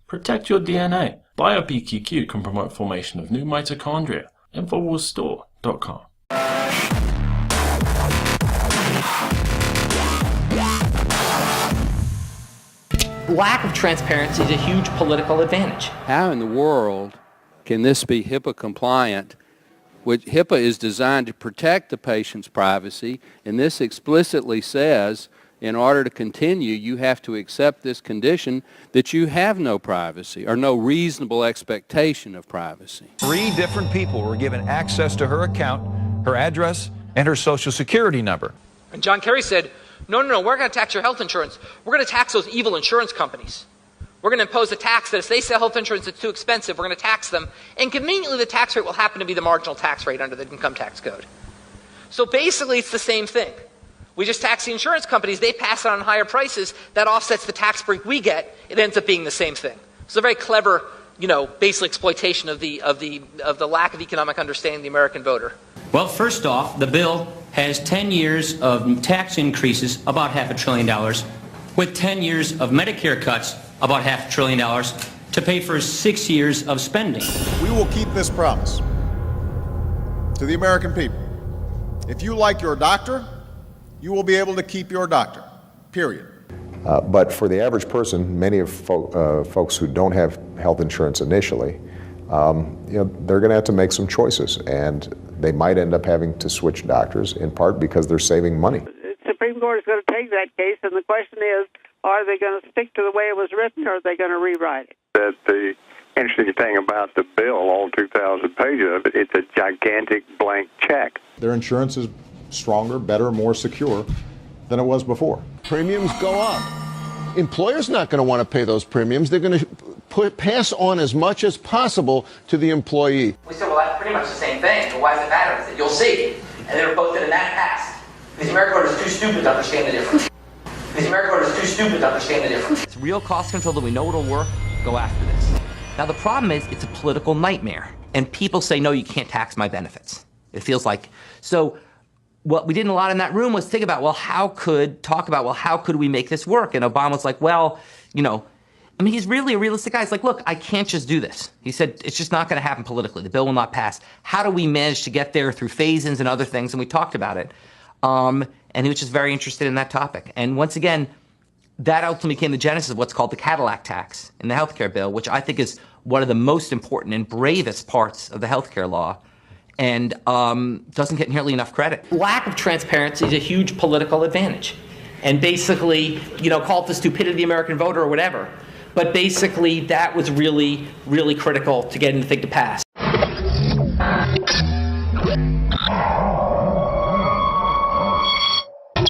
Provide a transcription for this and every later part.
Protect your DNA. BioPQQ can promote formation of new mitochondria. Infowarsstore.com. Lack of transparency is a huge political advantage. How in the world can this be HIPAA compliant? Which HIPAA is designed to protect the patient's privacy, and this explicitly says in order to continue, you have to accept this condition that you have no privacy or no reasonable expectation of privacy. 3 different people were given access to her account, her address, and her social security number. And John Kerry said, no, we're going to tax your health insurance. We're going to tax those evil insurance companies. We're going to impose a tax that if they sell health insurance that's too expensive, we're going to tax them. And conveniently, the tax rate will happen to be the marginal tax rate under the income tax code. So basically, it's the same thing. We just tax the insurance companies. They pass it on higher prices. That offsets the tax break we get. It ends up being the same thing. It's a very clever, basic exploitation of the lack of economic understanding of the American voter. Well, first off, the bill has 10 years of tax increases, about $500 billion, with 10 years of Medicare cuts, about $500 billion, to pay for 6 years of spending. We will keep this promise to the American people. If you like your doctor, you will be able to keep your doctor, period. But for the average person, many of folks who don't have health insurance initially, they're going to have to make some choices, and they might end up having to switch doctors in part because they're saving money. The Supreme Court is going to take that case, and the question is, are they going to stick to the way it was written, or are they going to rewrite it? That the interesting thing about the bill, all 2,000 pages of it, it's a gigantic blank check. Their insurance is stronger, better, more secure than it was before. Premiums go up. Employers not going to want to pay those premiums. They're going to pass on as much as possible to the employee. We said, well, that's pretty much the same thing, but why does it matter? I said, you'll see. And they were both in that passed. These American voters are too stupid to understand the difference. These American voters are too stupid to understand the difference. It's real cost control that we know it'll work. Go after this. Now, the problem is it's a political nightmare. And people say, no, you can't tax my benefits. It feels like. So what we did a lot in that room was think about, how could we make this work? And Obama's like, he's really a realistic guy. He's like, look, I can't just do this. He said, it's just not going to happen politically. The bill will not pass. How do we manage to get there through phase-ins and other things? And we talked about it. And he was just very interested in that topic. And once again, that ultimately became the genesis of what's called the Cadillac tax in the healthcare bill, which I think is one of the most important and bravest parts of the healthcare law, and doesn't get nearly enough credit. Lack of transparency is a huge political advantage. And basically, call it the stupidity of the American voter or whatever. But basically, that was really, really critical to getting the thing to pass.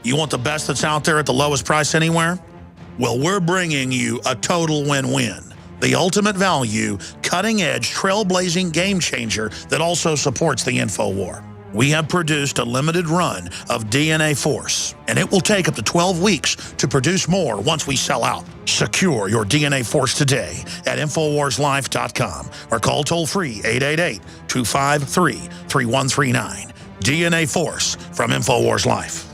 You want the best that's out there at the lowest price anywhere? Well, we're bringing you a total win-win. The ultimate value, cutting-edge, trailblazing game changer that also supports the InfoWar. We have produced a limited run of DNA Force, and it will take up to 12 weeks to produce more once we sell out. Secure your DNA Force today at InfoWarsLife.com or call toll-free 888-253-3139. DNA Force from InfoWars Life.